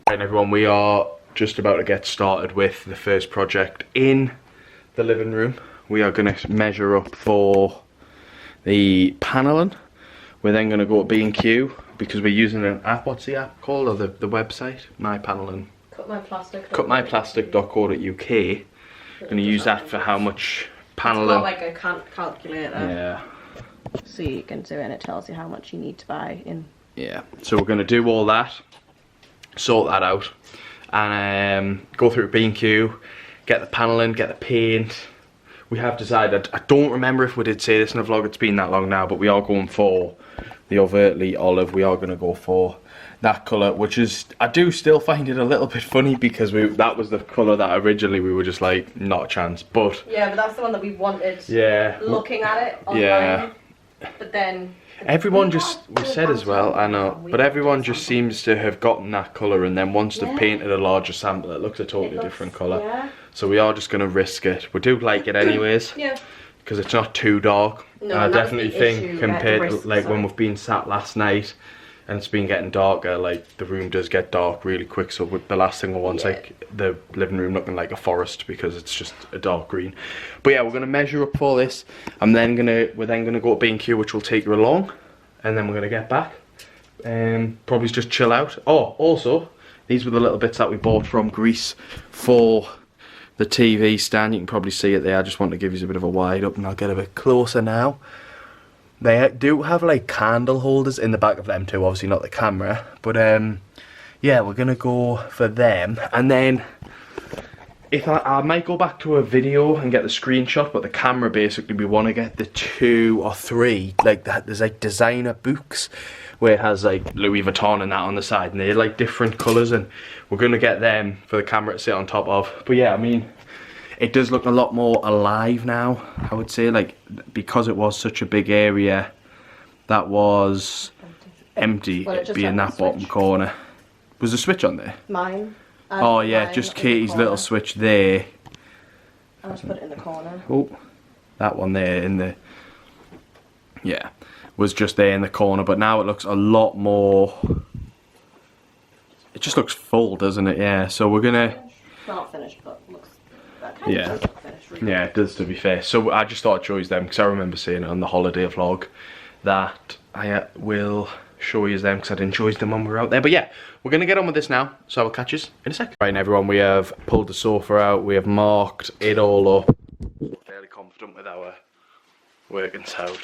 Right everyone, we are just about to get started with the first project in the living room. We are going to measure up for the panelling. We're then going to go to B&Q because we're using an app. What's the app called, or the website? My Paneling. Cutmyplastic.co.uk. Going to use that for how much paneling. It's got like a calculator. Yeah. So you can do it and it tells you how much you need to buy in. Yeah. So we're going to do all that, sort that out, and go through B&Q, get the paneling, get the paint. We have decided, I don't remember if we did say this in the vlog, it's been that long now, but we are going for the overtly olive. We are going to go for that colour, which is, I do still find it a little bit funny because that was the colour that originally we were just like, not a chance, but... Yeah, but that's the one that we wanted. Yeah. Looking at it online. Yeah. But then... Everyone we said as well, I know, but everyone just seems to have gotten that colour, and then once they've painted a larger sample, it looks a totally different colour. Yeah. So we are just going to risk it. We do like it anyways. Yeah. Because it's not too dark. No, and I definitely think compared to like when we've been sat last night and it's been getting darker, like the room does get dark really quick. So the last thing we want is like the living room looking like a forest because it's just a dark green. But yeah, we're gonna measure up for this. We're then gonna go to B&Q, which will take you along, and then we're gonna get back and probably just chill out. Oh, also, these were the little bits that we bought from Greece for the TV stand. You can probably see it there. I just want to give you a bit of a wide up and I'll get a bit closer now. They do have like candle holders in the back of them too, obviously not the camera, but yeah, we're gonna go for them. And then if I might go back to a video and get the screenshot, but the camera basically, we want to get the 2 or 3 like that. There's like designer books where it has like Louis Vuitton and that on the side, and they're like different colours, and we're gonna get them for the camera to sit on top of. But yeah, I mean, it does look a lot more alive now, I would say, like because it was such a big area that was empty, it'd be in that bottom corner. Was the switch on there? Mine. Oh yeah, just Katie's little switch there. I'll just put it in the corner. Oh, that one there in the, yeah, was just there in the corner, but now it looks a lot more, it just looks full, doesn't it? Yeah, so we're gonna, not finished, but looks, that kind of does look finished, really. Yeah, it does, to be fair. So I just thought I'd show you them because I remember seeing it on the holiday vlog that I will show you them because I didn't show you them when we were out there. But yeah, we're gonna get on with this now, so I will catch you in a sec. Right, everyone, we have pulled the sofa out, we have marked it all up. Fairly confident with our workings out.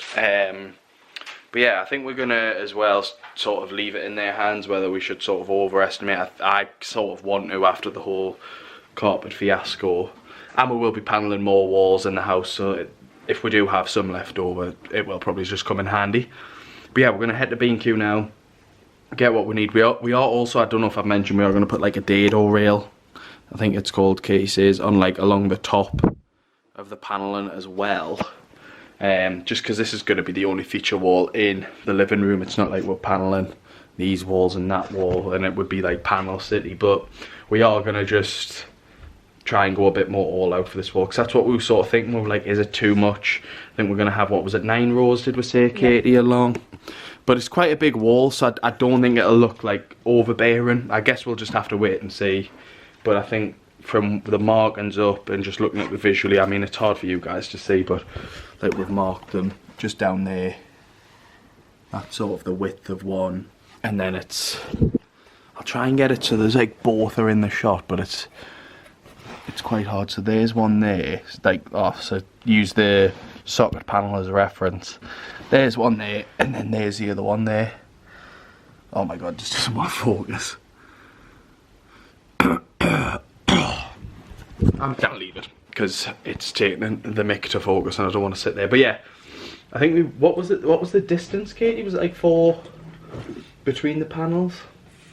But yeah, I think we're gonna as well sort of leave it in their hands whether we should sort of overestimate. I sort of want to after the whole carpet fiasco, and we will be paneling more walls in the house, so if we do have some left over, it will probably just come in handy. But yeah, we're gonna head to B&Q now, get what we need. We are also, I don't know if I've mentioned, we are gonna put like a dado rail, I think it's called, Katie says, on like along the top of the paneling as well. Just because this is going to be the only feature wall in the living room. It's not like we're paneling these walls and that wall and it would be like panel city, but we are going to just try and go a bit more all out for this wall because that's what we were sort of thinking. We were like, is it too much? I think we're going to have, what was it, 9 rows did we say, Katie, along? But it's quite a big wall, so I don't think it'll look like overbearing. I guess we'll just have to wait and see, but I think from the markings up and just looking at it visually, I mean, it's hard for you guys to see, but like we've marked them just down there. That's sort of the width of one, and then it's, I'll try and get it so there's like both are in the shot, but it's quite hard. So there's one there, it's like, oh, so use the socket panel as a reference. There's one there, and then there's the other one there. Oh my god, just doesn't want to focus. I'm gonna leave it because it's taking the mic to focus and I don't want to sit there. But yeah, I think what was the distance, Katie? Was it like 4 between the panels?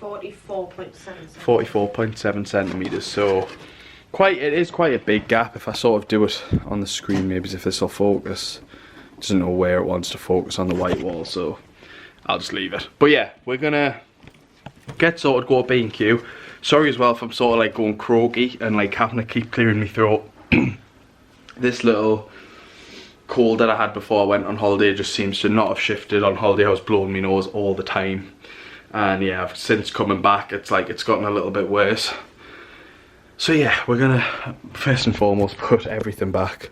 44.7 centimeters. So it is quite a big gap. If I sort of do it on the screen, maybe if this will focus, it doesn't know where it wants to focus on the white wall, so I'll just leave it. But yeah, we're gonna get sorted, go to B&Q. Sorry as well if I'm sort of like going croaky and like having to keep clearing my throat. This little cold that I had before I went on holiday just seems to not have shifted. On holiday I was blowing my nose all the time, and yeah, since coming back it's like it's gotten a little bit worse. So yeah, we're gonna first and foremost put everything back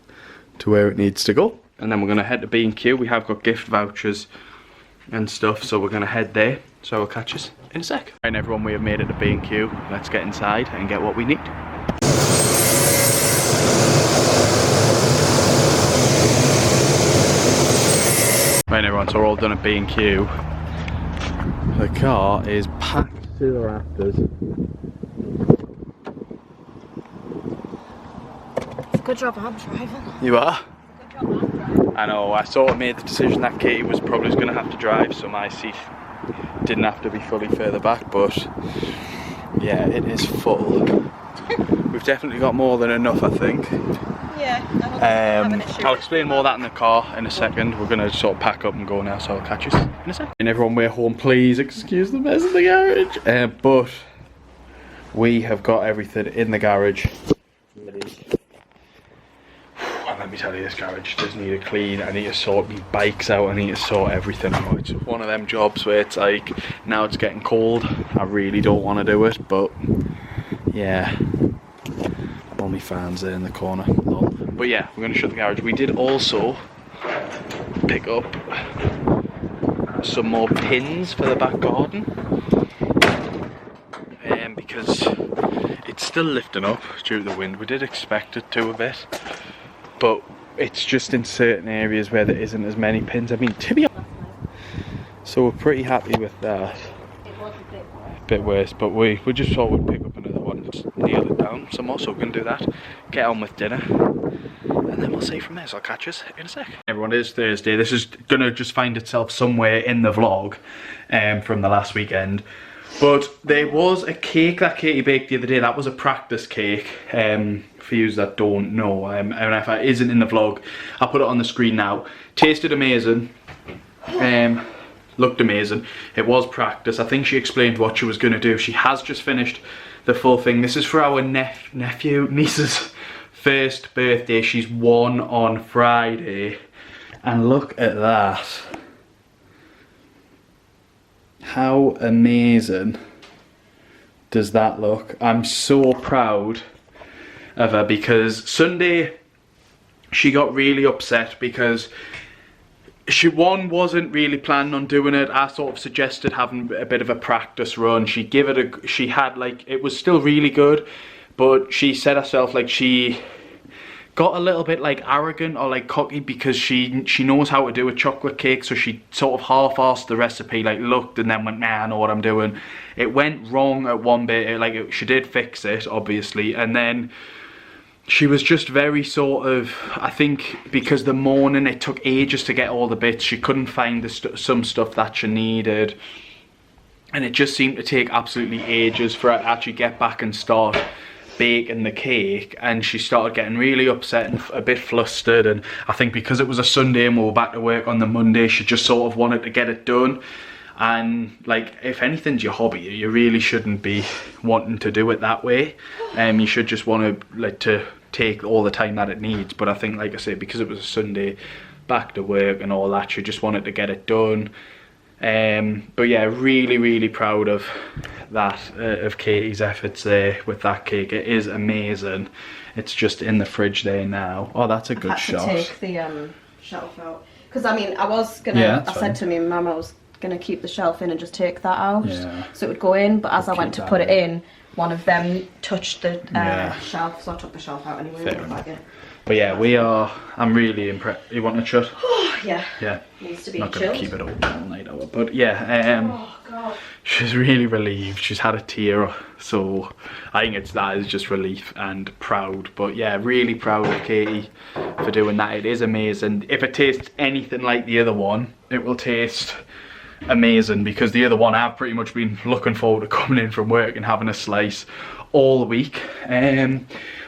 to where it needs to go, and then we're gonna head to B&Q. We have got gift vouchers and stuff, so we're gonna head there. So I'll catch us in a sec. Right everyone, we have made it to B&Q. Let's get inside and get what we need. Right everyone, so we're all done at B&Q. The car is packed to the rafters. It's a good job I'm driving. You are? Good job I'm driving. I know, I sort of made the decision that Katie was probably going to have to drive, so my seat didn't have to be fully further back, but yeah, it is full. We've definitely got more than enough, I think. Yeah, I'll explain more of that in the car in a second. We're going to sort of pack up and go now, so I'll catch us in a second. And everyone, we're home. Please excuse the mess in the garage. But we have got everything in the garage. Let me tell you, this garage does need a clean. I need to sort these bikes out. I need to sort everything out. It's one of them jobs where it's like, now it's getting cold. I really don't want to do it, but yeah. All my fans there in the corner. But yeah, we're going to shut the garage. We did also pick up some more pins for the back garden. Because it's still lifting up due to the wind. We did expect it to a bit. But it's just in certain areas where there isn't as many pins. I mean, to be honest, so we're pretty happy with that. It was a bit worse, but we just thought we'd pick up another one, just nail it down some more, so we can do that, get on with dinner, and then we'll see from there. So I'll catch us in a sec. Everyone, it is Thursday. This is gonna just find itself somewhere in the vlog from the last weekend. But there was a cake that Katie baked the other day. That was a practice cake, for you that don't know. And if it isn't in the vlog, I'll put it on the screen now. Tasted amazing. Looked amazing. It was practice. I think she explained what she was going to do. She has just finished the full thing. This is for our niece's first birthday. She's 1 on Friday. And look at that. How amazing does that look? I'm so proud of her, because Sunday she got really upset because she wasn't really planning on doing it. I sort of suggested having a bit of a practice run. She had like, it was still really good, but she said herself like she got a little bit like arrogant or like cocky because she knows how to do a chocolate cake, so she sort of half-assed the recipe, like looked and then went, nah, I know what I'm doing. It went wrong at one bit, she did fix it obviously, and then she was just very sort of, I think because the morning it took ages to get all the bits, she couldn't find some stuff that she needed, and it just seemed to take absolutely ages for her to actually get back and start baking the cake, and she started getting really upset and a bit flustered. And I think because it was a Sunday and we were back to work on the Monday, she just sort of wanted to get it done. And like, if anything's your hobby, you really shouldn't be wanting to do it that way. You should just want to like to take all the time that it needs. But I think, like I said, because it was a Sunday, back to work and all that, she just wanted to get it done. But yeah, really proud of that, of Katie's efforts there with that cake. It is amazing. It's just in the fridge there now. Oh, that's a good shot. I had to take the shelf out, because I mean, I was gonna, I said to me mum I was gonna keep the shelf in and just take that out, so it would go in, but as I went to put it in, one of them touched the shelf, so I took the shelf out anyway. Fair enough. But yeah, I'm really impressed. You want a shot? Yeah. Yeah. Needs to be not chilled. Gonna keep it open all night over. But yeah, oh God. She's really relieved. She's had a tear, so I think that is just relief and proud. But yeah, really proud of Katie for doing that. It is amazing. If it tastes anything like the other one, it will taste amazing, because the other one I've pretty much been looking forward to coming in from work and having a slice all week.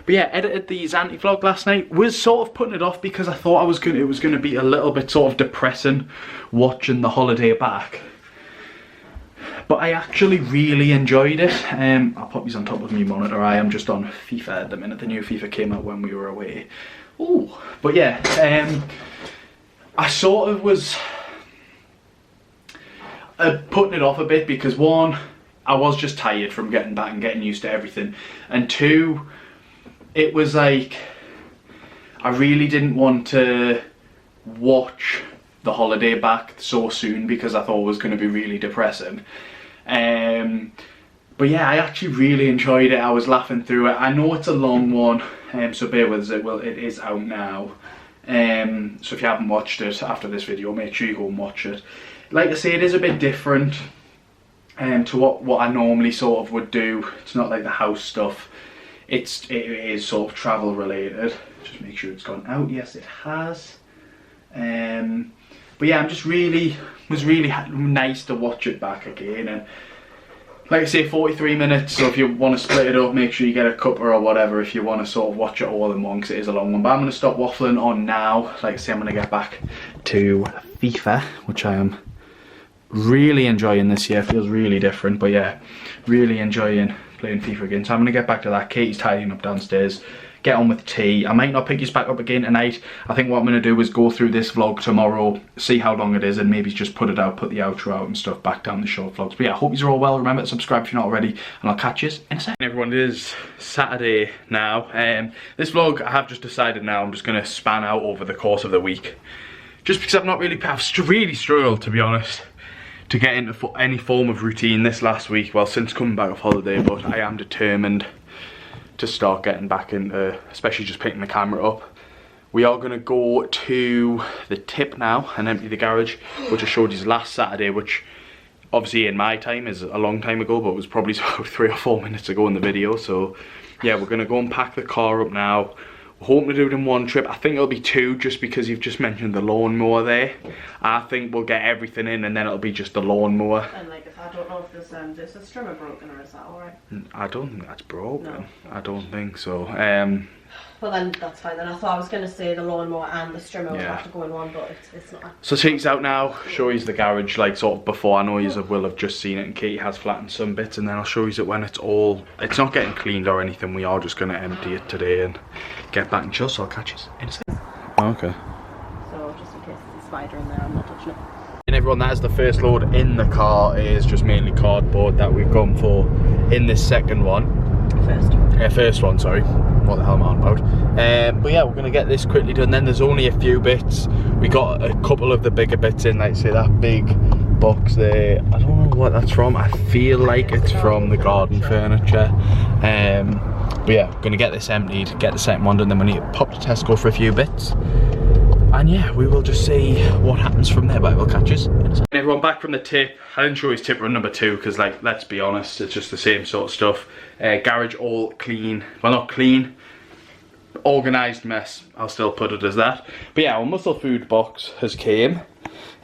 But yeah, edited the Zante vlog last night. Was sort of putting it off because I thought it was going to be a little bit sort of depressing watching the holiday back. But I actually really enjoyed it. I'll pop these on top of my monitor. I am just on FIFA at the minute. The new FIFA came out when we were away. Ooh. But yeah, I sort of was... putting it off a bit because one, I was just tired from getting back and getting used to everything, and two, it was like I really didn't want to watch the holiday back so soon because I thought it was going to be really depressing. But yeah, I actually really enjoyed it. I was laughing through it. I know it's a long one, so bear with us. Well, it is out now. So if you haven't watched it after this video, make sure you go and watch it. Like I say, it is a bit different to what I normally sort of would do. It's not like the house stuff. It is sort of travel related. Just make sure it's gone out. Yes, it has. But yeah, I'm just was really nice to watch it back again. And like I say, 43 minutes, so if you want to split it up, make sure you get a cuppa or whatever if you want to sort of watch it all in one, because it is a long one. But I'm going to stop waffling on now. Like I say, I'm going to get back to FIFA, which I am really enjoying this year. Feels really different, but yeah, really enjoying playing FIFA again. So I'm going to get back to that. Katie's tidying up downstairs. Get on with tea. I might not pick you back up again tonight. I think what I'm going to do is go through this vlog tomorrow, see how long it is, and maybe just put it out, put the outro out and stuff, back down the short vlogs. But yeah, I hope you're all well. Remember to subscribe if you're not already, and I'll catch you in a second. Everyone, it is Saturday now. This vlog, I have just decided now, I'm just going to span out over the course of the week. Just because I've really struggled, to be honest, to get into any form of routine this last week, well, since coming back off holiday, but I am determined to start getting back into, especially just picking the camera up. We are going to go to the tip now and empty the garage, which I showed you last Saturday, which obviously in my time is a long time ago, but it was probably about 3 or 4 minutes ago in the video. So yeah, we're going to go and pack the car up now. We're hoping to do it in one trip. I think it'll be 2, just because you've just mentioned the lawnmower there. I think we'll get everything in and then it'll be just the lawnmower. And like, if I don't know if there's a strimmer broken, or is that alright? I don't think that's broken. No. I don't think so. Well then, that's fine then. I thought I was going to say the lawnmower and the strimmer would have to go in one, but it's not. So Kate's out now, show you the garage like sort of before. I know you will have just seen it, and Katie has flattened some bits, and then I'll show you it when it's not getting cleaned or anything. We are just going to empty it today and get back and chill, so I'll catch you in a second. Oh, okay. So just in case there's a spider in there, I'm not touching it. And everyone, that is the first load in the car. It is just mainly cardboard that we've gone for in this second one. First one, sorry. What the hell am I on about? But yeah, we're going to get this quickly done. Then there's only a few bits. We got a couple of the bigger bits in, like say that big box there. I don't know what that's from. I feel like it's from the garden furniture. But yeah, we're going to get this emptied, get the second one done, then we need to pop to Tesco for a few bits. And yeah, we will just see what happens from there, but we'll catch us in a second. Everyone, back from the tip. I didn't show you tip run number 2 because, like, let's be honest, it's just the same sort of stuff. Garage all clean. Well, not clean. Organised mess. I'll still put it as that. But yeah, our muscle food box has came.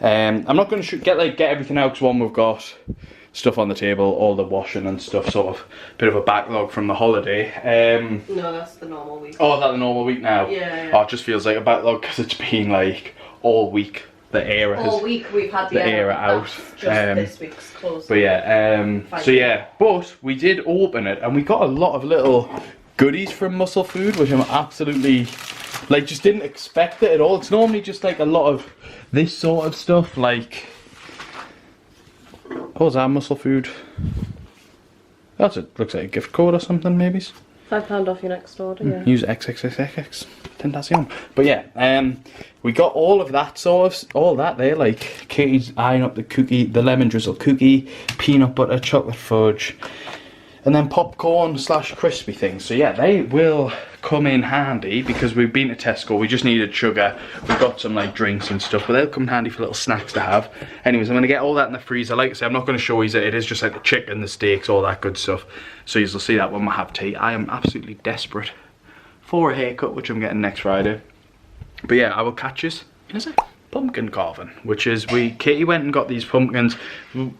I'm not going to get everything out because one, we've got stuff on the table, all the washing and stuff, sort of bit of a backlog from the holiday. No, that's the normal week. Oh, is that the normal week now? Yeah. Oh, it just feels like a backlog because it's been like all week. The era has, all week we've had the era out. Just this week's close. But yeah, so yeah, but we did open it and we got a lot of little goodies from Muscle Food, which I'm absolutely, like, just didn't expect it at all. It's normally just like a lot of this sort of stuff, like, oh, is that Muscle Food? That's it. Looks like a gift code or something, maybe. £5 off your next order, yeah. Use XXXX. Tentacion. But yeah, we got all of that all that there, like Katie's eyeing up the cookie, the lemon drizzle cookie, peanut butter, chocolate fudge, and then popcorn / crispy things. So yeah, they will come in handy because we've been to Tesco. We just needed sugar. We've got some like drinks and stuff, but they'll come in handy for little snacks to have. Anyways, I'm gonna get all that in the freezer. Like I say, I'm not gonna show you it. It is just like the chicken, the steaks, all that good stuff. So you'll see that when we have tea. I am absolutely desperate for a haircut, which I'm getting next Friday. But yeah, I will catch you in a sec. Pumpkin carving, which is Katie went and got these pumpkins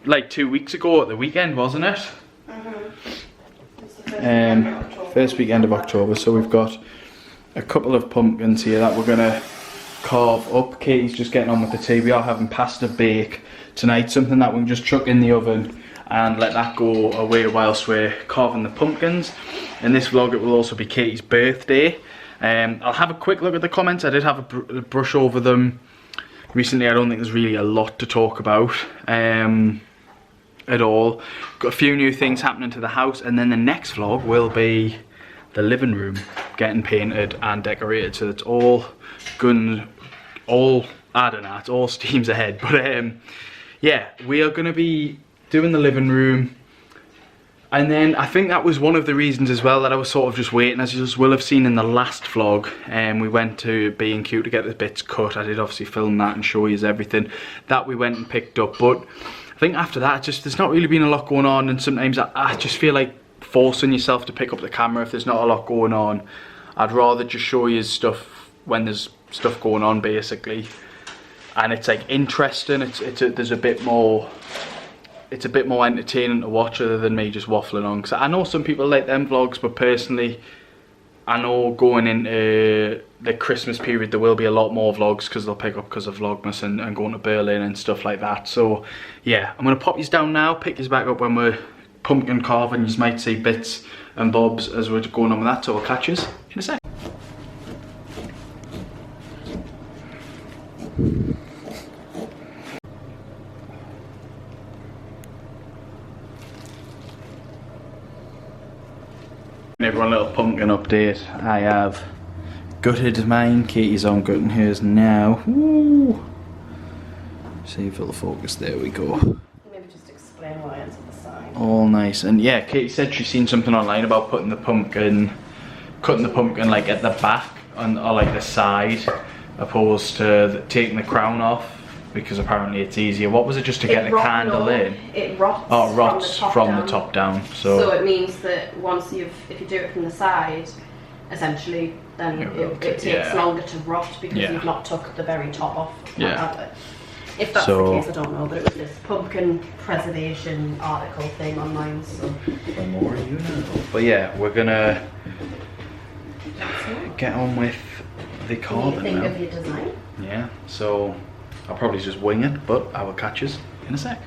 like 2 weeks ago at the weekend, wasn't it? First weekend of October. So we've got a couple of pumpkins here that we're gonna carve up. Katie's just getting on with the tea. We are having pasta bake tonight, something that we can just chuck in the oven and let that go away whilst we're carving the pumpkins. In this vlog it will also be Katie's birthday. I'll have a quick look at the comments. I did have a brush over them recently I don't think there's really a lot to talk about at all. Got a few new things happening to the house, and then the next vlog will be the living room getting painted and decorated, so it's all I don't know, it's all steams ahead. But yeah, we are going to be doing the living room. And then I think that was one of the reasons as well that I was sort of just waiting. As you will have seen in the last vlog, we went to B&Q to get the bits cut. I did obviously film that and show you everything that we went and picked up. But I think after that, there's not really been a lot going on, and sometimes I just feel like forcing yourself to pick up the camera if there's not a lot going on. I'd rather just show you stuff when there's stuff going on, basically. And it's like interesting, there's a bit more, it's a bit more entertaining to watch other than me just waffling on. Because I know some people like them vlogs, but personally, I know going into the Christmas period there will be a lot more vlogs because they'll pick up because of Vlogmas and going to Berlin and stuff like that. So yeah, I'm going to pop you down now, pick you back up when we're pumpkin carving. You might see bits and bobs as we're going on with that, so we'll catch you in a sec. Everyone, a little pumpkin update. I have gutted mine. Katie's on gutting hers now. Woo. See if it'll focus. There we go. Maybe just explain why it's at the side. All nice. And yeah, Katie said she's seen something online about putting the pumpkin, cutting the pumpkin like at the back or like the side, opposed to taking the crown off, because apparently it's easier. What was it, just to get the candle in? It rots. Oh, it rots from the top down. So it means that once if you do it from the side, essentially, then it takes longer to rot because you've not took the very top off. Yeah. If that's the case, I don't know, but it was this pumpkin preservation article thing online. So the more you know. But yeah, we're gonna get on with the carving now. Think of your design. Yeah. So I'll probably just wing it, but I will catch us in a sec.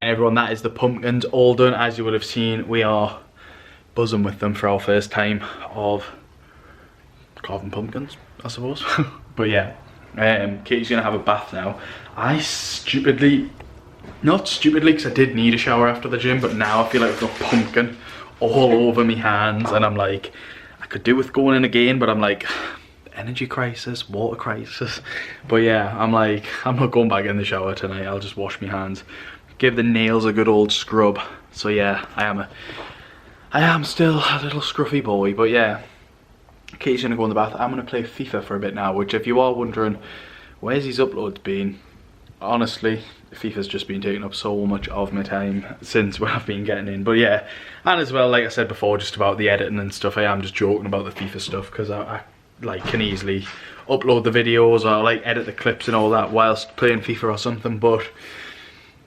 Everyone, that is the pumpkins all done. As you would have seen, we are buzzing with them for our first time of carving pumpkins, I suppose. But yeah, Katie's gonna have a bath now. I not stupidly, because I did need a shower after the gym, but now I feel like I've got pumpkin all over me hands, and I'm like, I could do with going in again, but I'm like, energy crisis, water crisis. But yeah, I'm like, I'm not going back in the shower tonight. I'll just wash my hands, give the nails a good old scrub. So yeah, I am still a little scruffy boy. But yeah, Katie's gonna go in the bath. I'm gonna play FIFA for a bit now, which, if you are wondering where's these uploads been, honestly, FIFA's just been taking up so much of my time since when I've been getting in. But yeah, and as well, like I said before, just about the editing and stuff, I am just joking about the FIFA stuff, because I like can easily upload the videos or like edit the clips and all that whilst playing FIFA or something, but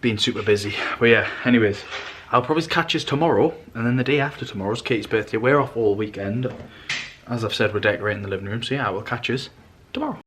being super busy. But yeah, anyways, I'll probably catch you tomorrow, and then the day after tomorrow's Katie's birthday. We're off all weekend. As I've said, we're decorating the living room, so yeah, I will catch you tomorrow.